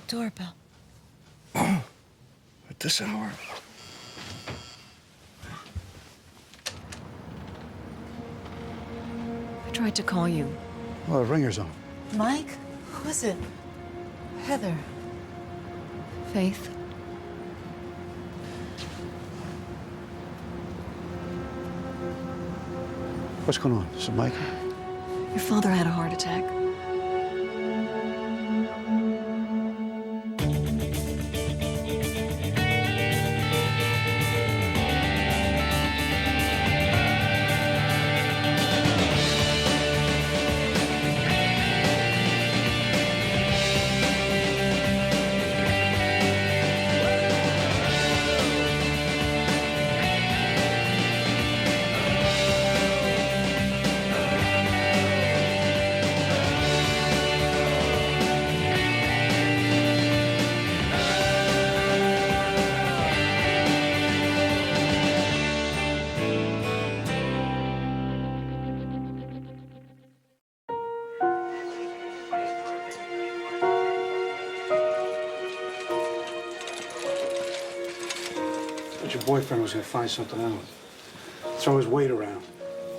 Doorbell. At this hour? I tried to call you. Well, the ringer's on. Mike? Who is it? Heather. Faith. What's going on? Is it Mike? Your father had a heart attack. But your boyfriend was gonna find something out. Throw his weight around.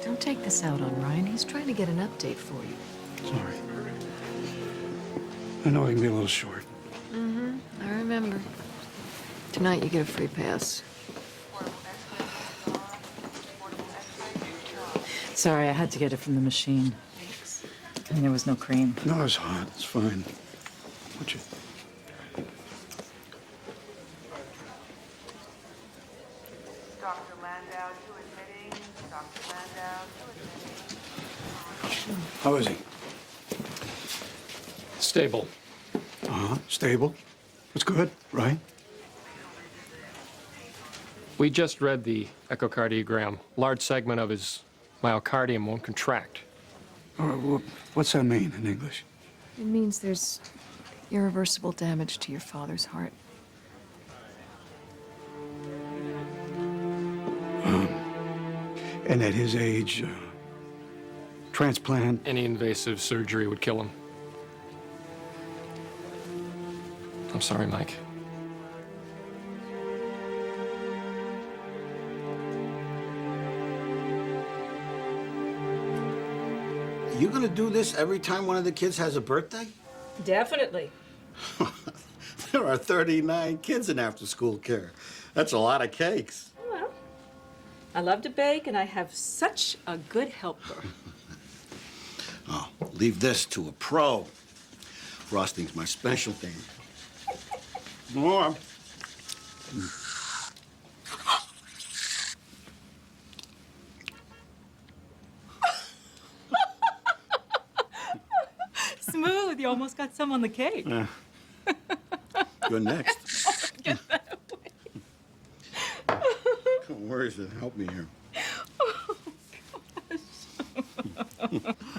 Don't take this out on Ryan. He's trying to get an update for you. Sorry. I know I can be a little short. I remember. Tonight you get a free pass. Sorry, I had to get it from the machine. And there was no cream. No, it's hot. It's fine. What's your... Dr. Landau to admitting. Dr. Landau to admitting. How is he? Stable. Stable. That's good, right? We just read the echocardiogram. Large segment of his myocardium won't contract. What's that mean in English? It means there's irreversible damage to your father's heart. And at his age, transplant. Any invasive surgery would kill him. I'm sorry, Mike. You gonna do this every time one of the kids has a birthday? Definitely. There are 39 kids in after-school care. That's a lot of cakes. Well, I love to bake, and I have such a good helper. Oh, leave this to a pro. Frosting's my specialty. More. Smooth. You almost got some on the cake. You're next. Get that away. Don't worry, she'll help me here. Oh, gosh.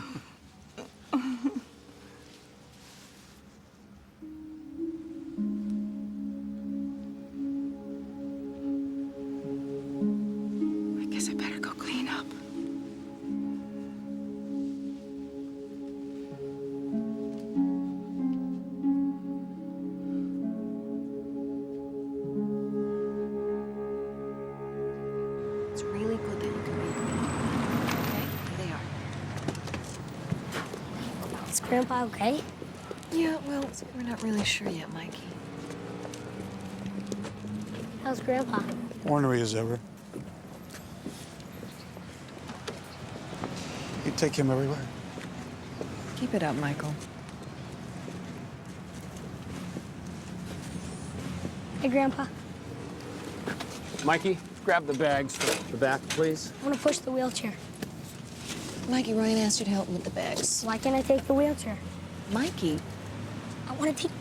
I guess I better go clean up. It's really good that you can read me. Okay? Here they are. Is Grandpa okay? Yeah, well, we're not really sure yet, Mikey. How's Grandpa? Ornery as ever. You take him everywhere. Keep it up, Michael. Hey, Grandpa. Mikey, grab the bags from the back, please. I want to push the wheelchair. Mikey, Ryan asked you to help him with the bags. Why can't I take the wheelchair? Mikey, I want to take...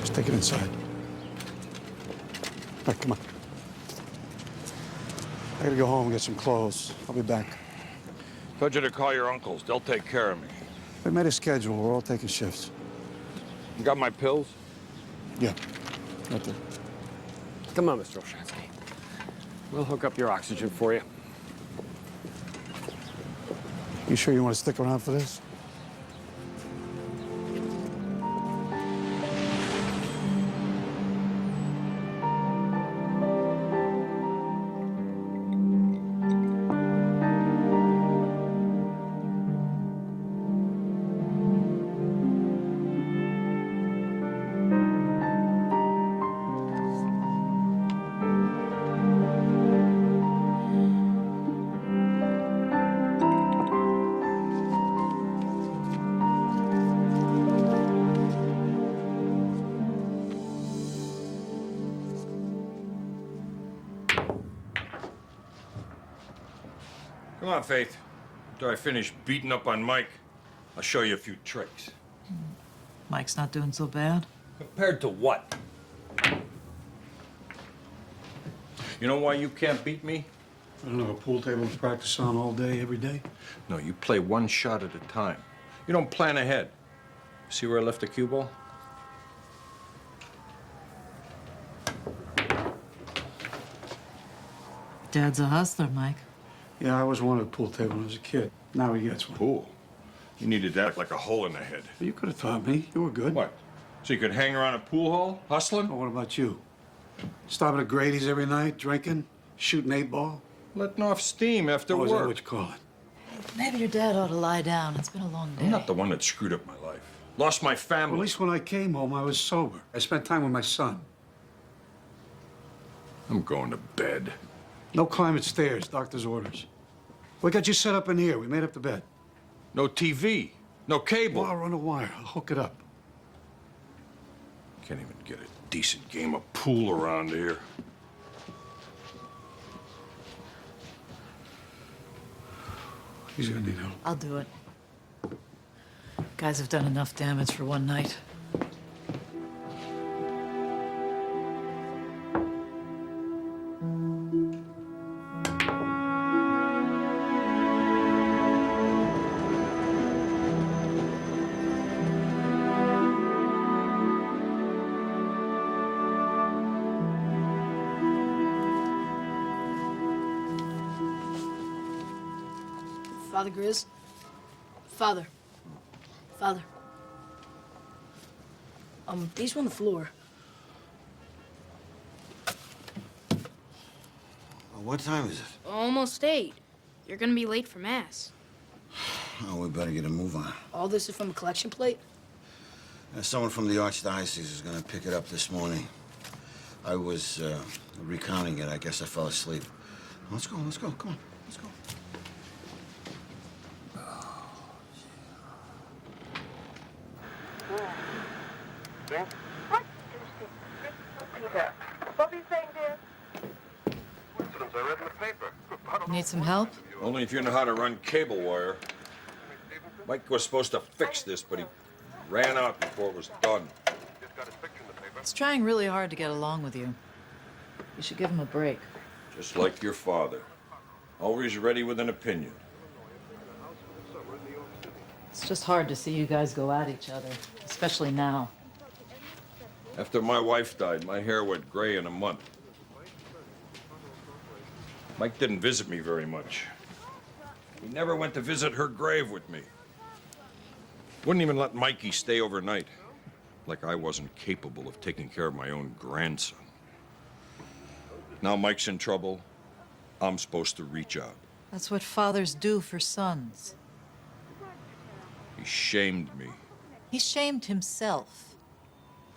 Just take it inside. All right, come on. I gotta go home and get some clothes. I'll be back. Told you to call your uncles. They'll take care of me. We made a schedule. We're all taking shifts. You got my pills? Yeah, right there. Come on, Mr. Olshansky. We'll hook up your oxygen for you. You sure you want to stick around for this? Come on, Faith. After I finish beating up on Mike, I'll show you a few tricks. Mike's not doing so bad. Compared to what? You know why you can't beat me? I don't have a pool table to practice on all day, every day. No, you play one shot at a time. You don't plan ahead. See where I left the cue ball? Dad's a hustler, Mike. Yeah, I always wanted a pool table when I was a kid. Now he gets one. Pool. You needed that like a hole in the head. You could have taught me. You were good. What? So you could hang around a pool hall, hustling? Oh, what about you? Stopping at Grady's every night, drinking, shooting 8-ball? Letting off steam after Oh, is that work. what you call it? Maybe your dad ought to lie down. It's been a long day. I'm not the one that screwed up my life. Lost my family. Well, at least when I came home, I was sober. I spent time with my son. I'm going to bed. No climbing stairs, doctor's orders. We got you set up in here. We made up the bed. No TV. No cable. Well, I'll run a wire. I'll hook it up. Can't even get a decent game of pool around here. He's gonna need help. I'll do it. Guys have done enough damage for one night. Father Grizz? Father. Father. These were on the floor. What time is it? Almost 8. You're gonna be late for Mass. Oh, we better get a move on. All this is from a collection plate? Someone from the Archdiocese is gonna pick it up this morning. I was recounting it. I guess I fell asleep. Let's go, let's go. Come on, let's go. What are you saying, dear? I read in the paper. Need some help? Only if you know how to run cable wire. Mike was supposed to fix this, but he ran out before it was done. He's trying really hard to get along with you. You should give him a break. Just like your father. Always ready with an opinion. It's just hard to see you guys go at each other, especially now. After my wife died, my hair went gray in a month. Mike didn't visit me very much. He never went to visit her grave with me. Wouldn't even let Mikey stay overnight. Like I wasn't capable of taking care of my own grandson. Now Mike's in trouble. I'm supposed to reach out. That's what fathers do for sons. He shamed me. He shamed himself,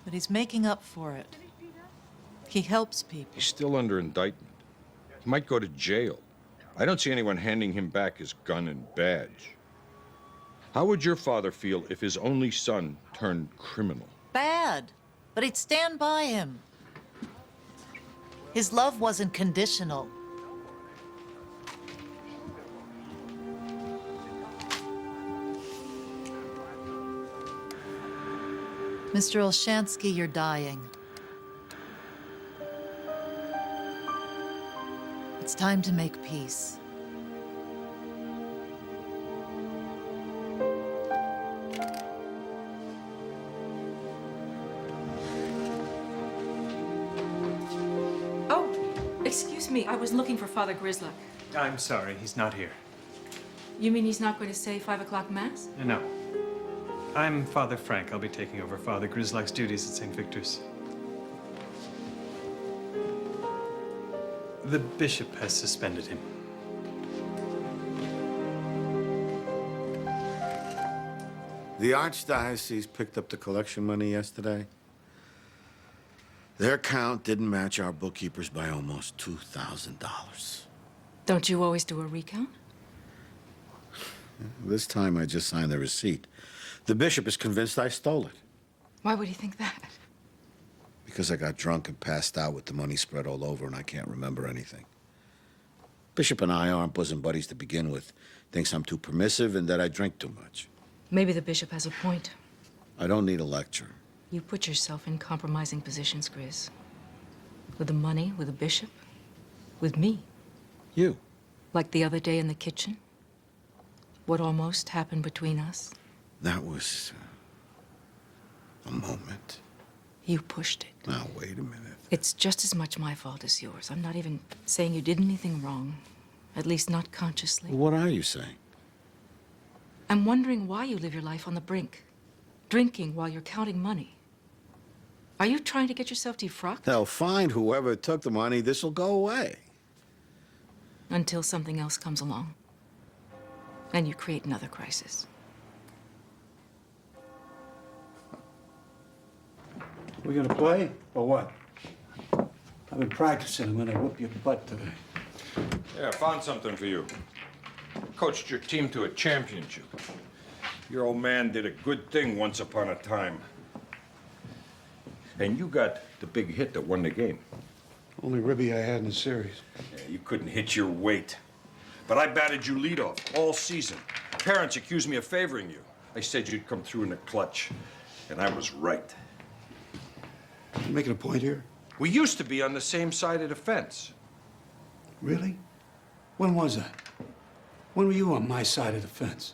but he's making up for it. He helps people. He's still under indictment. He might go to jail. I don't see anyone handing him back his gun and badge. How would your father feel if his only son turned criminal? Bad, but he'd stand by him. His love wasn't conditional. Mr. Olshansky, you're dying. It's time to make peace. Oh, excuse it's me. I was looking for Father Grizzluck. I'm sorry, he's not here. You mean he's not going to say 5 o'clock Mass? No. I'm Father Frank. I'll be taking over Father Grizzluck's duties at St. Victor's. The bishop has suspended him. The Archdiocese picked up the collection money yesterday. Their count didn't match our bookkeeper's by almost $2,000. Don't you always do a recount? This time I just signed the receipt. The bishop is convinced I stole it. Why would he think that? Because I got drunk and passed out with the money spread all over and I can't remember anything. Bishop and I aren't bosom buddies to begin with. Thinks I'm too permissive and that I drink too much. Maybe the bishop has a point. I don't need a lecture. You put yourself in compromising positions, Grizz. With the money, with the bishop, with me. You. Like the other day in the kitchen. What almost happened between us. That was a moment. You pushed it. Now, wait a minute. It's just as much my fault as yours. I'm not even saying you did anything wrong. At least not consciously. What are you saying? I'm wondering why you live your life on the brink. Drinking while you're counting money. Are you trying to get yourself defrocked? They'll find whoever took the money. This'll go away. Until something else comes along. And you create another crisis. We gonna play or what? I've been practicing. I'm gonna whoop your butt today. Yeah, I found something for you. Coached your team to a championship. Your old man did a good thing once upon a time. And you got the big hit that won the game. Only ribby I had in the series. Yeah, you couldn't hit your weight. But I batted you leadoff all season. Parents accused me of favoring you. They said you'd come through in the clutch. And I was right. You making a point here? We used to be on the same side of the fence. Really? When was that? When were you on my side of the fence?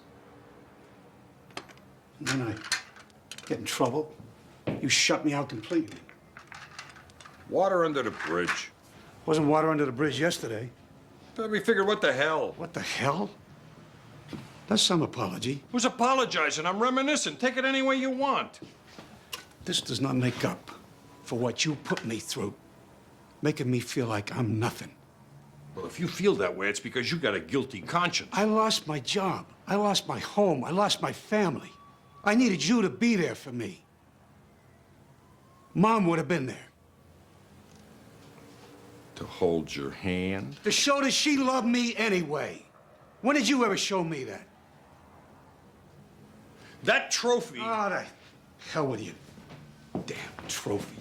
And then I get in trouble. You shut me out completely. Water under the bridge. Wasn't water under the bridge yesterday. But we figured, what the hell? What the hell? That's some apology. Who's apologizing? I'm reminiscing. Take it any way you want. This does not make up for what you put me through, making me feel like I'm nothing. Well, if you feel that way, it's because you got a guilty conscience. I lost my job. I lost my home. I lost my family. I needed you to be there for me. Mom would have been there. To hold your hand? To show that she loved me anyway. When did you ever show me that? That trophy... Oh, the hell with you. Damn trophy.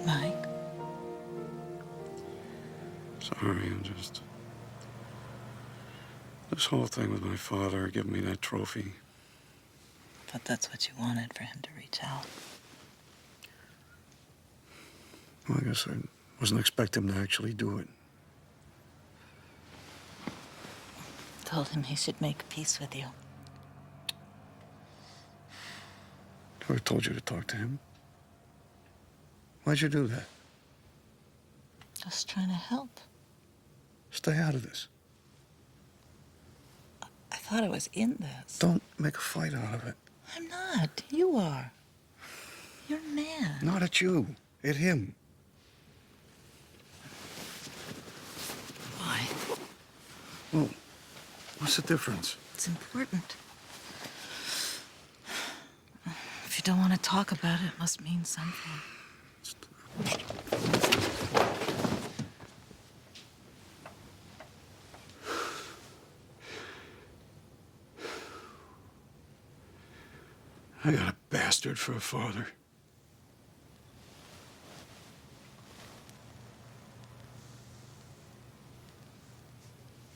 Mike? Sorry, I'm just... This whole thing with my father giving me that trophy. Thought that's what you wanted, for him to reach out. Well, I guess I wasn't expecting him to actually do it. Told him he should make peace with you. Who told you to talk to him? Why'd you do that? Just trying to help. Stay out of this. I thought I was in this. Don't make a fight out of it. I'm not. You are. You're a man. Not at you. Hit him. Why? Well, what's the difference? It's important. If you don't want to talk about it, it must mean something. I got a bastard for a father.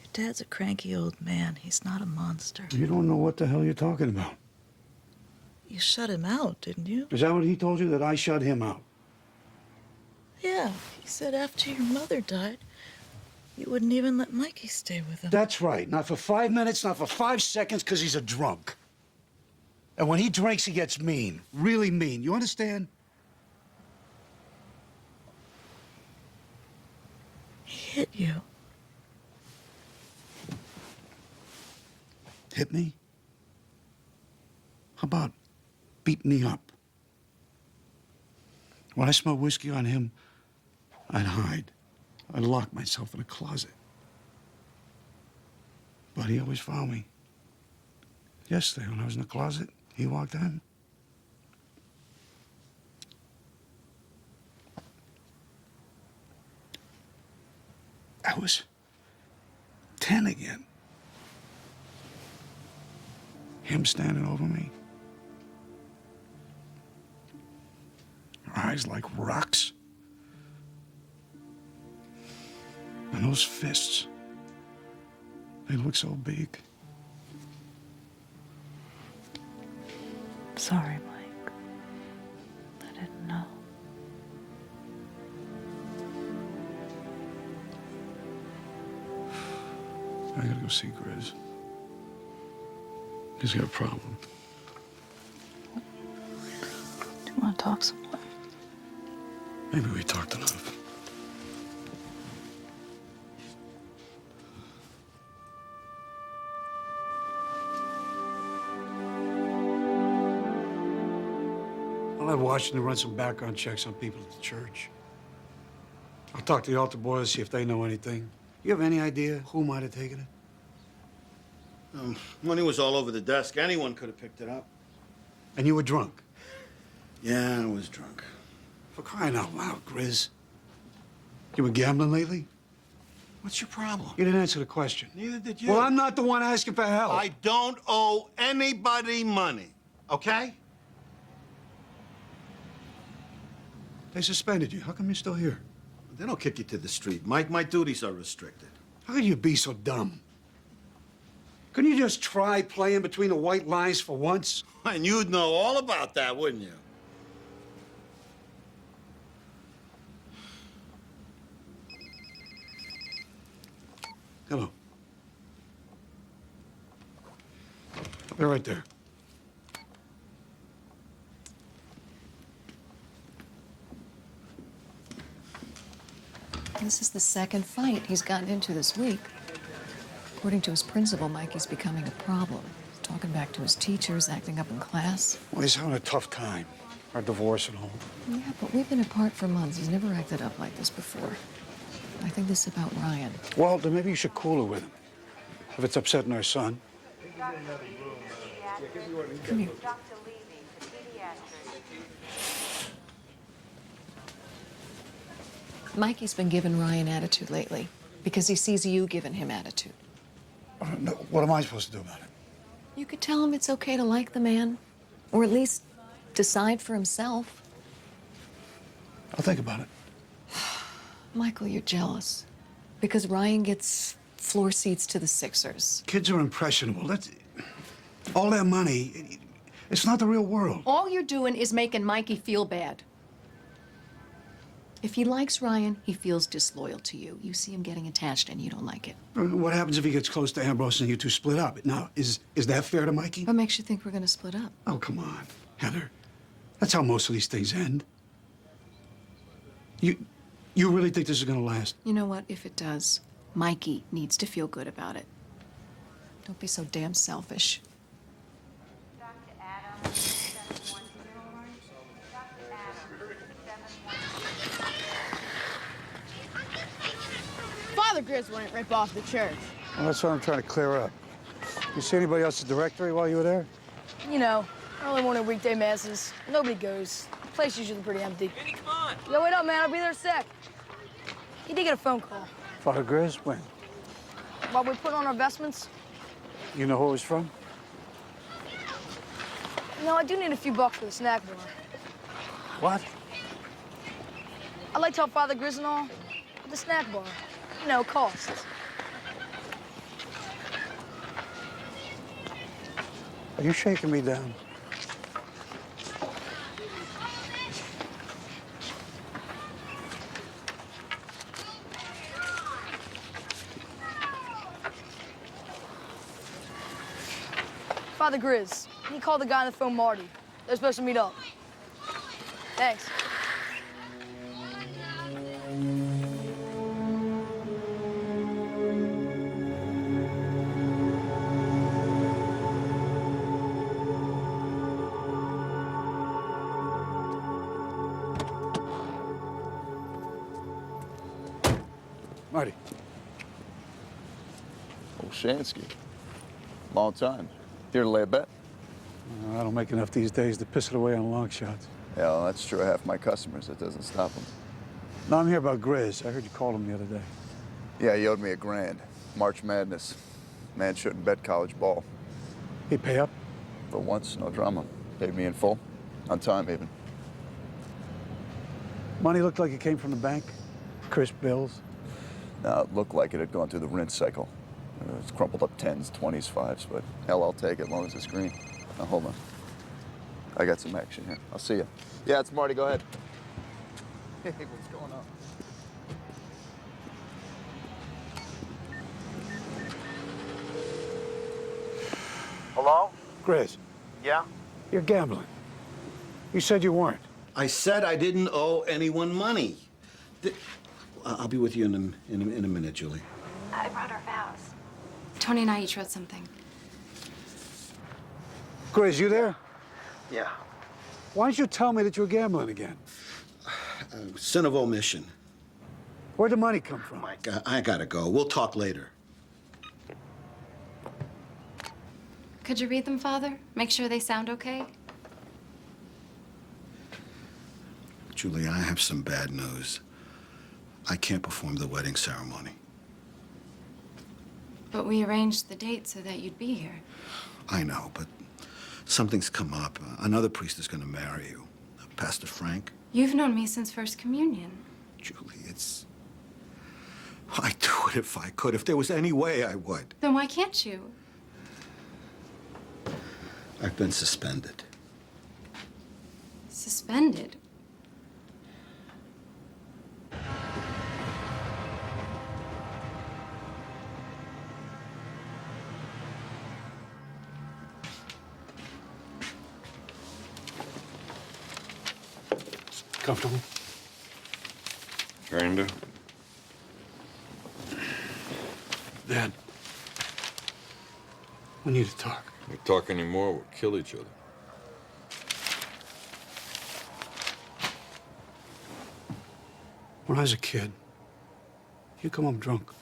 Your dad's a cranky old man. He's not a monster. You don't know what the hell you're talking about. You shut him out, didn't you? Is that what he told you, that I shut him out? Yeah. He said after your mother died, you wouldn't even let Mikey stay with him. That's right. Not for 5 minutes, not for 5 seconds, because he's a drunk. And when he drinks, he gets mean. Really mean. You understand? He hit you. Hit me? How about beat me up? When I smelled whiskey on him, I'd hide. I'd lock myself in a closet. But he always found me. Yesterday, when I was in the closet, he walked in. I was 10 again. Him standing over me. Eyes like rocks. And those fists, they look so big. Sorry, Mike. I didn't know. I gotta go see Grizz. He's got a problem. Do you want to talk some more? Maybe we talked enough. I'll have Washington run some background checks on people at the church. I'll talk to the altar boys, see if they know anything. You have any idea who might have taken it? Money was all over the desk. Anyone could have picked it up. And you were drunk? Yeah, I was drunk. For crying out loud, Grizz. You been gambling lately? What's your problem? You didn't answer the question. Neither did you. Well, I'm not the one asking for help. I don't owe anybody money, okay? They suspended you. How come you're still here? They don't kick you to the street, Mike. My duties are restricted. How could you be so dumb? Couldn't you just try playing between the white lines for once? And you'd know all about that, wouldn't you? Hello. They're right there. This is the second fight he's gotten into this week. According to his principal, Mikey's becoming a problem. He's talking back to his teachers, acting up in class. Well, he's having a tough time. Our divorce and all. Yeah, but we've been apart for months. He's never acted up like this before. I think this is about Ryan. Well, then maybe you should cool it with him. If it's upsetting our son. Come here. Mikey's been giving Ryan attitude lately because he sees you giving him attitude. No, what am I supposed to do about it? You could tell him it's okay to like the man, or at least decide for himself. I'll think about it. Michael, you're jealous because Ryan gets floor seats to the Sixers. Kids are impressionable. That's all their money. It's not the real world. All you're doing is making Mikey feel bad. If he likes Ryan, he feels disloyal to you. You see him getting attached and you don't like it. What happens if he gets close to Ambrose and you two split up? Now, is that fair to Mikey? What makes you think we're gonna split up? Oh, come on, Heather. That's how most of these things end. You really think this is gonna last? You know what? If it does, Mikey needs to feel good about it. Don't be so damn selfish. Father Grizz wouldn't rip off the church. Well, that's what I'm trying to clear up. You see anybody else's directory while you were there? You know, early morning weekday masses. Nobody goes. The place is usually pretty empty. Vinny, come on. Yo, wait up, man. I'll be there in a sec. He did get a phone call. Father Grizz? When? While we put on our vestments. You know who it was from? No, I do need a few bucks for the snack bar. What? I'd like to help Father Grizz and all with the snack bar. You know, costs. Are you shaking me down? Father Grizz. He called the guy on the phone, Marty. They're supposed to meet up. Thanks. Marty. Olshansky. Long time. Here to lay a bet? I don't make enough these days to piss it away on long shots. Yeah, well, that's true of half my customers. That doesn't stop them. No, I'm here about Grizz. I heard you called him the other day. Yeah, he owed me $1,000. March Madness. Man shouldn't bet college ball. He pay up? For once, no drama. Paid me in full. On time, even. Money looked like it came from the bank? Crisp bills? No, it looked like it had gone through the rinse cycle. It's crumpled up 10s, 20s, 5s, but hell, I'll take it as long as it's green. Now, hold on. I got some action here. I'll see you. Yeah, it's Marty. Go ahead. Hey, what's going on? Hello? Grizz, Yeah? you're gambling. You said you weren't. I said I didn't owe anyone money. I'll be with you in a minute, Julie. I brought our vows. Tony and I each wrote something. Grizz, you there? Yeah. Why didn't you tell me that you were gambling again? Sin of omission. Where'd the money come from? I gotta go. We'll talk later. Could you read them, Father? Make sure they sound okay? Julie, I have some bad news. I can't perform the wedding ceremony. But we arranged the date so that you'd be here. I know, but something's come up. Another priest is gonna marry you. Pastor Frank. You've known me since First Communion. Julie, I'd do it if I could. If there was any way, I would. Then why can't you? I've been suspended. Suspended? Comfortable? Kinda. Dad, we need to talk. If we talk anymore, we'll kill each other. When I was a kid, you come home drunk.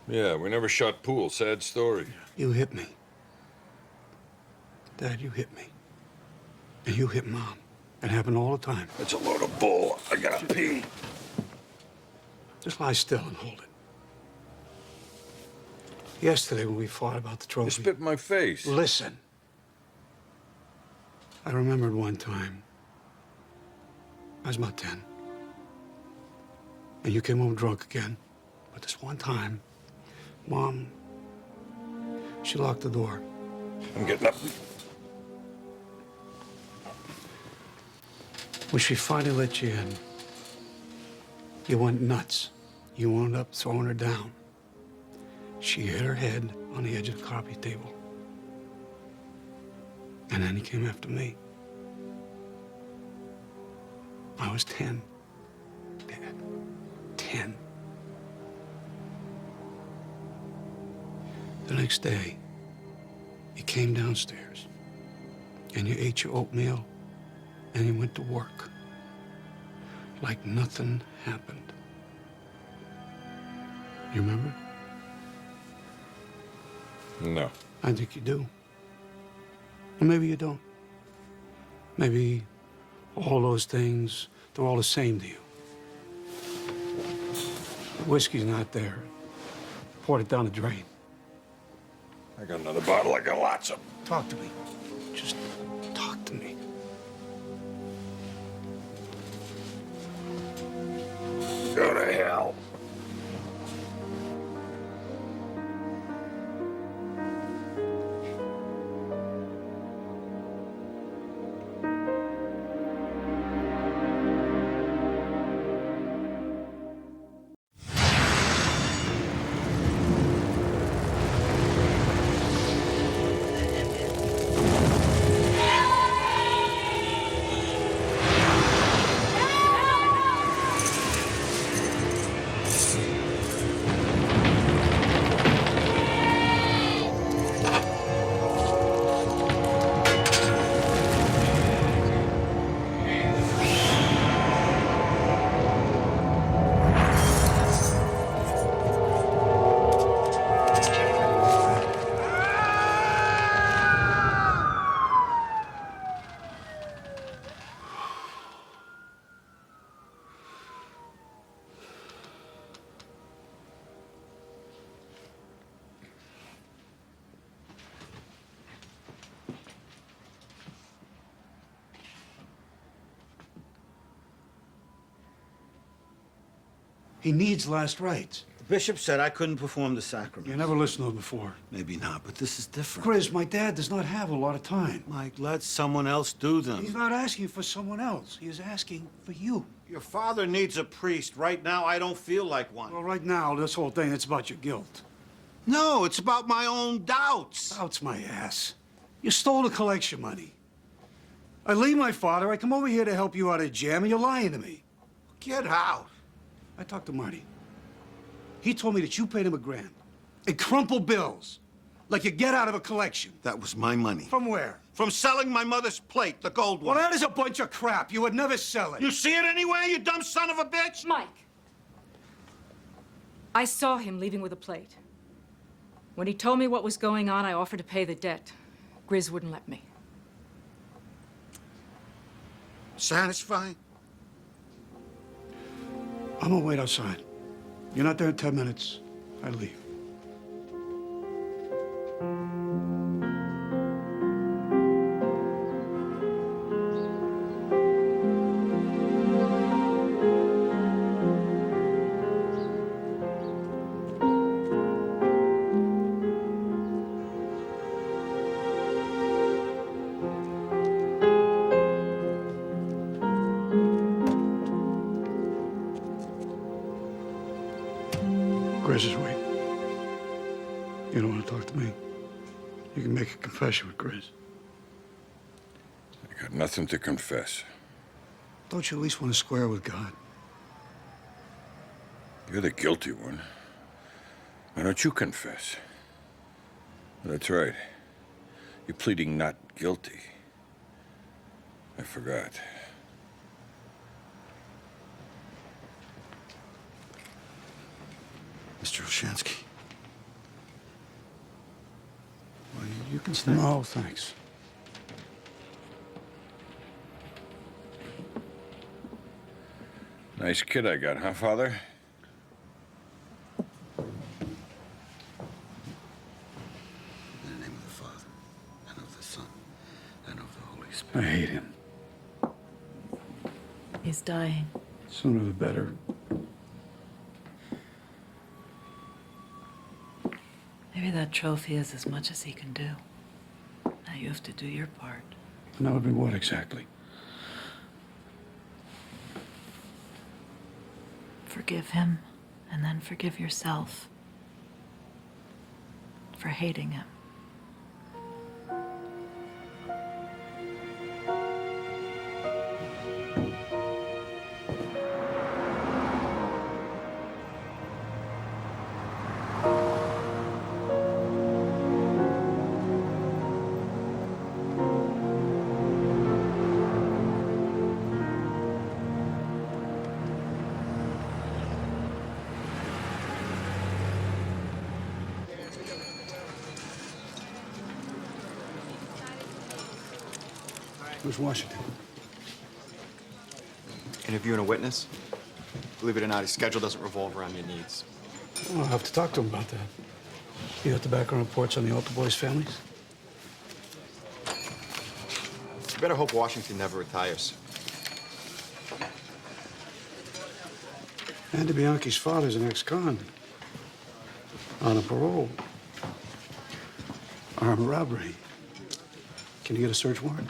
Yeah, we never shot pool. Sad story. You hit me. Dad, you hit me. And you hit Mom. It happened all the time. It's a load of bull. I gotta pee. Just lie still and hold it. Yesterday when we fought about the trophy... You spit in my face. Listen. I remembered one time. I was about 10. And you came home drunk again. But this one time, Mom, she locked the door. I'm getting up. When she finally let you in, you went nuts. You wound up throwing her down. She hit her head on the edge of the coffee table. And then he came after me. I was 10. Dad, 10. The next day, you came downstairs and you ate your oatmeal and you went to work like nothing happened. You remember? No. I think you do. Or maybe you don't. Maybe all those things, they're all the same to you. The whiskey's not there. Poured it down the drain. I got another bottle. I got lots of them. Talk to me. Just talk to me. Go to hell. He needs last rites. The bishop said I couldn't perform the sacrament. You never listened to him before. Maybe not, but this is different. Grizz, my dad does not have a lot of time. Mike, let someone else do them. He's not asking for someone else. He is asking for you. Your father needs a priest. Right now, I don't feel like one. Well, right now, this whole thing, it's about your guilt. No, it's about my own doubts. Doubts my ass. You stole the collection money. I leave my father, I come over here to help you out of jam, and you're lying to me. Get out. I talked to Marty. He told me that you paid him $1,000 in crumpled bills, like you get out of a collection. That was my money. From where? From selling my mother's plate, the gold one. Well, that is a bunch of crap. You would never sell it. You see it anyway, you dumb son of a bitch? Mike, I saw him leaving with a plate. When he told me what was going on, I offered to pay the debt. Grizz wouldn't let me. Satisfied? I'm gonna wait outside. You're not there in 10 minutes. I leave. Grizz is waiting. You don't want to talk to me? You can make a confession with Grizz. I got nothing to confess. Don't you at least want to square with God? You're the guilty one. Why don't you confess? That's right. You're pleading not guilty. I forgot. Mr. Olshansky. Well, you can stay. No, thanks. Nice kid I got, huh, Father? In the name of the Father, and of the Son, and of the Holy I Spirit. hate him. He's dying. Sooner the better. Maybe that trophy is as much as he can do. Now you have to do your part. And that would be what exactly? Forgive him, and then forgive yourself for hating him. Where's Washington? Interviewing a witness? Believe it or not, his schedule doesn't revolve around your needs. Well, I'll have to talk to him about that. You got the background reports on the altar boys' families? You better hope Washington never retires. Andy Bianchi's father's an ex-con. On a parole. Armed robbery. Can you get a search warrant?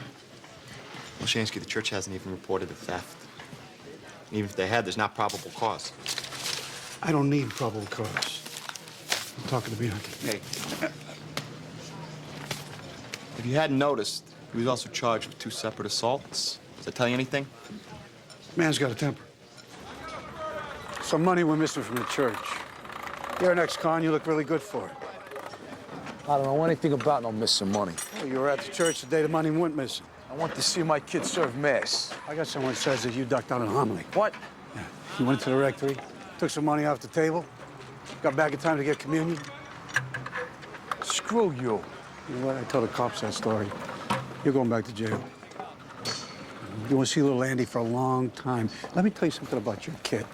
Well, Shansky, the church hasn't even reported the theft. And even if they had, there's not probable cause. I don't need probable cause. I'm talking to Bianchi. Hey. If you hadn't noticed, he was also charged with 2 separate assaults. Does that tell you anything? Man's got a temper. Some money we're missing from the church. You're an ex-con, you look really good for it. I don't know anything about no missing money. Well, you were at the church the day the money went missing. I want to see my kids serve mass. I got someone says that you ducked out an homily. What? Yeah. You went to the rectory, took some money off the table, got back in time to get communion. Screw you. You know what? I told the cops that story. You're going back to jail. You want to see little Andy for a long time. Let me tell you something about your kid.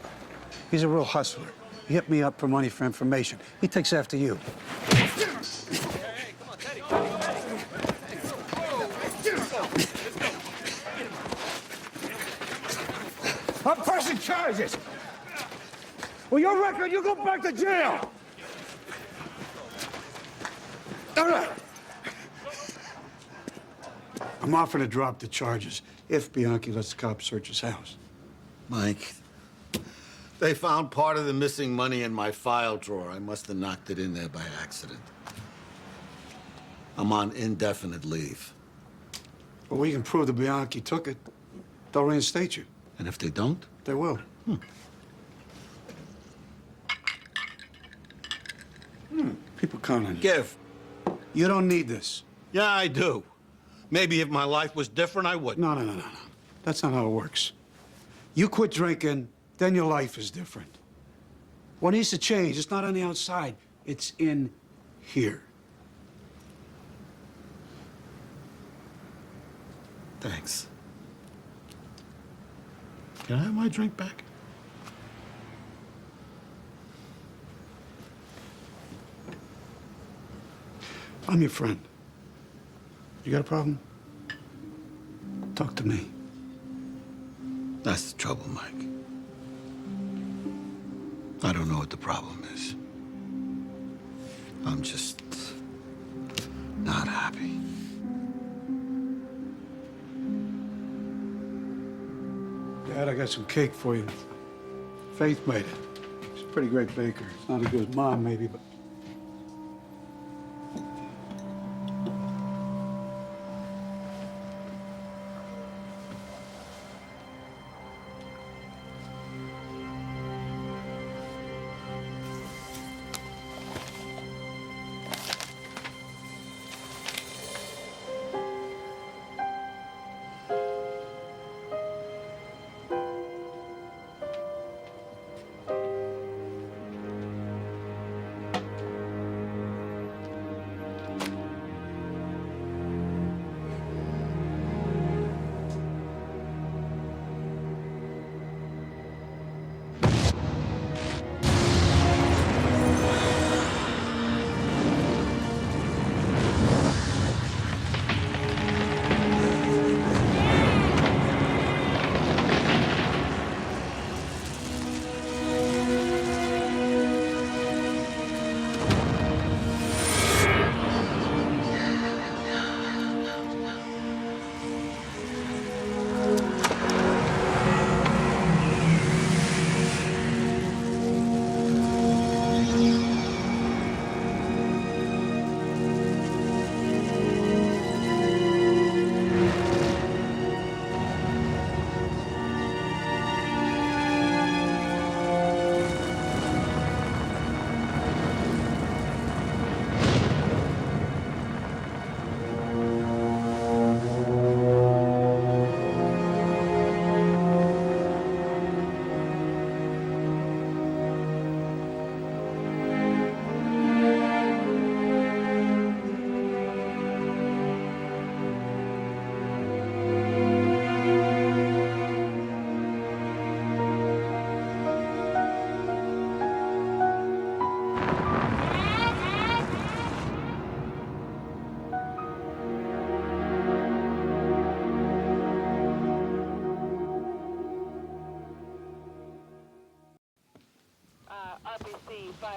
He's a real hustler. He hit me up for money for information. He takes after you. I'm pressing charges. Well, your record, you go back to jail. All right. I'm offering to drop the charges if Bianchi lets the cops search his house. Mike, they found part of the missing money in my file drawer. I must have knocked it in there by accident. I'm on indefinite leave. Well, we can prove that Bianchi took it. They'll reinstate you. And if they don't? They will. People count on you. Give. You don't need this. Yeah, I do. Maybe if my life was different, I wouldn't. No. That's not how it works. You quit drinking, then your life is different. What needs to change, it's not on the outside. It's in here. Thanks. Can I have my drink back? I'm your friend. You got a problem? Talk to me. That's the trouble, Mike. I don't know what the problem is. I'm just not happy. Dad, I got some cake for you. Faith made it. She's a pretty great baker. It's not as good as Mom, maybe, but...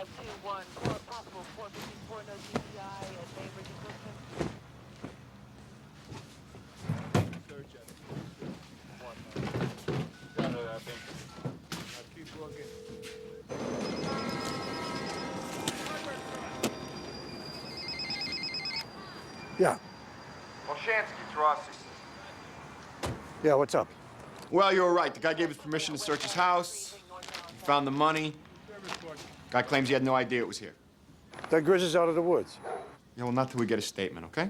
s01, possible 454 no DPI at Bainbridge Equipment. Keep looking. Yeah. Olshansky, it's Rossi. Yeah, what's up? Well, you were right. The guy gave us permission to search his house. We found the money. Guy claims he had no idea it was here. That Grizz is out of the woods. Yeah, well, not till we get a statement, okay?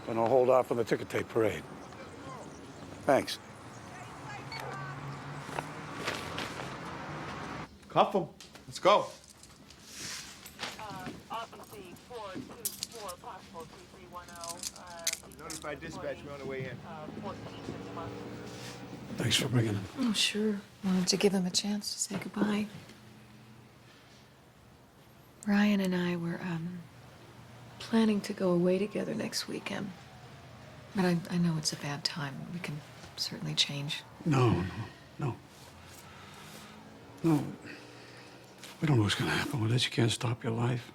Then I'll hold off on the ticker tape parade. Thanks. Cuff him. Let's go. RPC 424, possible 3310. Notified dispatch, we're on the way in. 1461. Thanks for bringing him. Oh, sure. Wanted to give him a chance to say goodbye. Ryan and I were, planning to go away together next weekend. But I know it's a bad time. We can certainly change. No. We don't know what's going to happen with this. You can't stop your life.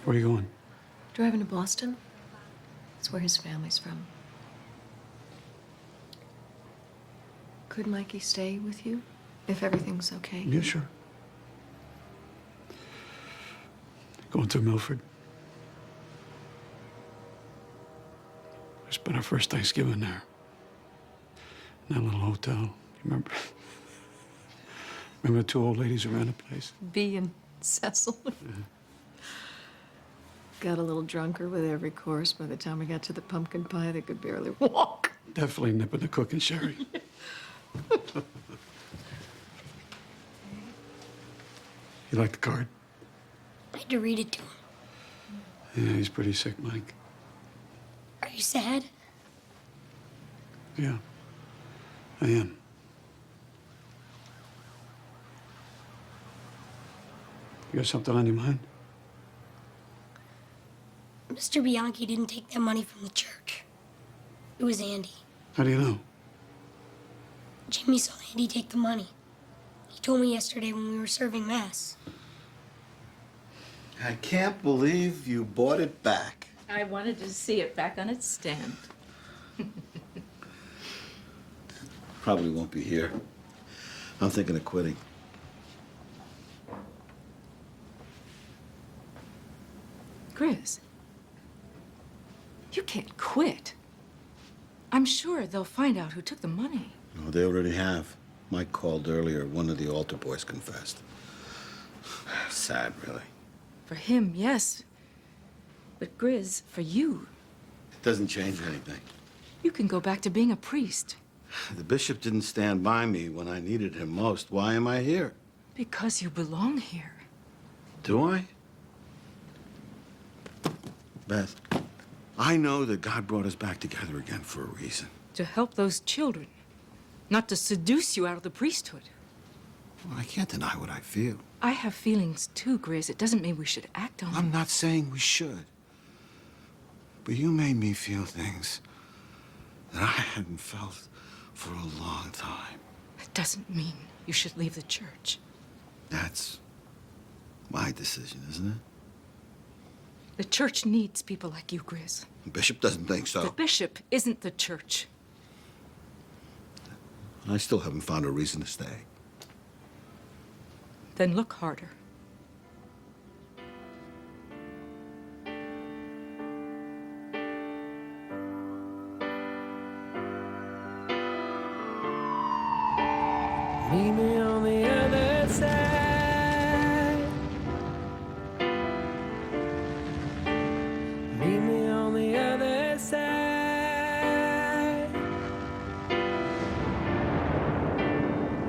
Where are you going? Driving to Boston. That's where his family's from. Could Mikey stay with you if everything's okay? Yeah, sure. Going through Milford. We spent our first Thanksgiving there. In that little hotel. You remember? Remember the two old ladies who ran the place? Bea and Cecil. Got a little drunker with every course. By the time we got to the pumpkin pie, they could barely walk. Definitely nipping the cook and sherry. You like the card? I had to read it to him. Yeah, he's pretty sick, Mike. Are you sad? Yeah, I am. You got something on your mind? Mr. Bianchi didn't take that money from the church. It was Andy. How do you know? Jimmy saw Andy take the money. He told me yesterday when we were serving Mass. I can't believe you bought it back. I wanted to see it back on its stand. Probably won't be here. I'm thinking of quitting. Grizz, you can't quit. I'm sure they'll find out who took the money. No, they already have. Mike called earlier. One of the altar boys confessed. Sad, really. For him, yes. But Grizz, for you, It doesn't change anything. you can go back to being a priest. The bishop didn't stand by me when I needed him most. Why am I here? Because you belong here. Do I? Beth, I know that God brought us back together again for a reason. To help those children. Not to seduce you out of the priesthood. Well, I can't deny what I feel. I have feelings too, Grizz. It doesn't mean we should act on them. I'm not saying we should. But you made me feel things that I hadn't felt for a long time. It doesn't mean you should leave the church. That's my decision, isn't it? The church needs people like you, Grizz. The bishop doesn't think so. The bishop isn't the church. I still haven't found a reason to stay. Then look harder. Meet me on the other side. Meet me on the other side.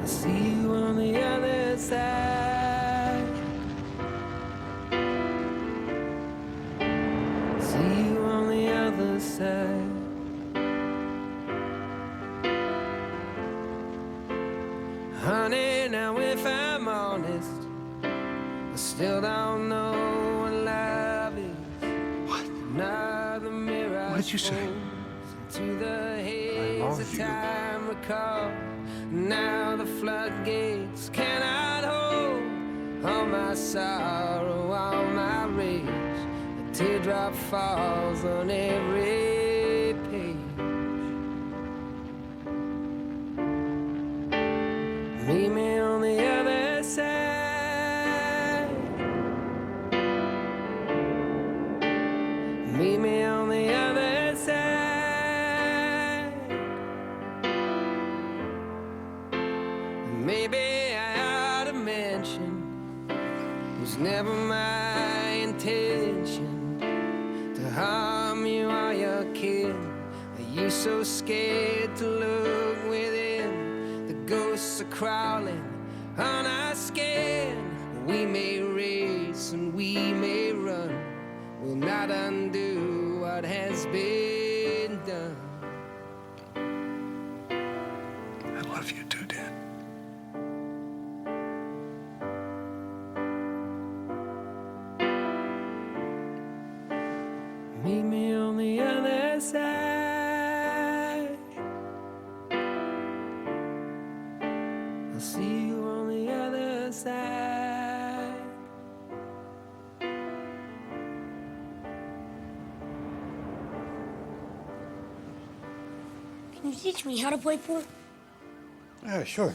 I'll see you on the other side. See you on the other side. Honey, now if I'm honest, I still don't know what love is. What? Another mirror What did you say? into the haze love of you. time recall Now the floodgates cannot hold all my sorrow, all my rage. A teardrop falls on every page. Meet me on the other side. Meet me on the other side. Maybe I ought to mention it was never my intention to harm you or your kid. Are you so scared to look within? The ghosts are crawling on our skin. We may race and we may run, we'll not undo what has been done. I love you too, Dad. Meet me on the other side. I'll see you on the other side. Can you teach me how to play pool? Yeah, sure.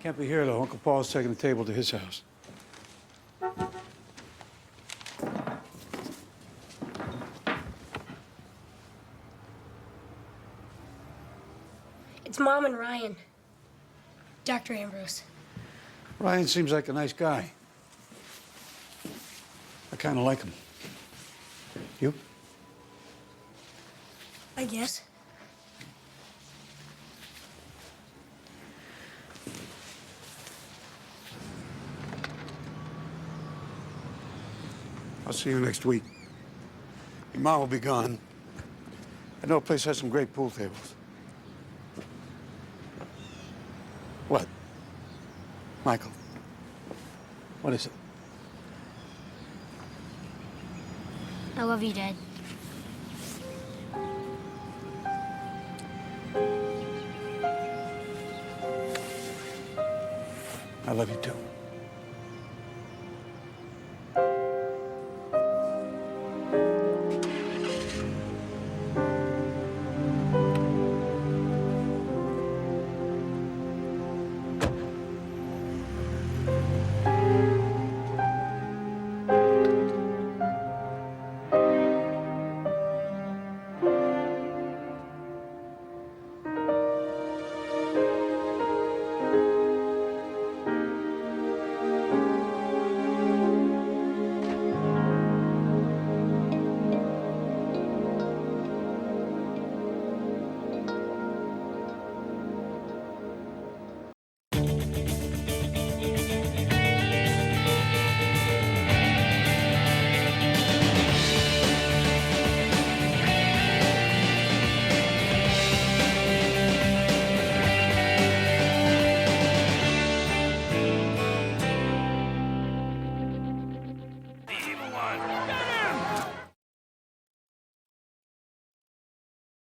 Can't be here though. Uncle Paul's taking the table to his house. It's Mom and Ryan. Dr. Ambrose. Ryan seems like a nice guy. I kind of like him. You? I guess. I'll see you next week. Your mom will be gone. I know a place has some great pool tables. What? Michael? What is it? I love you, Dad. I love you too.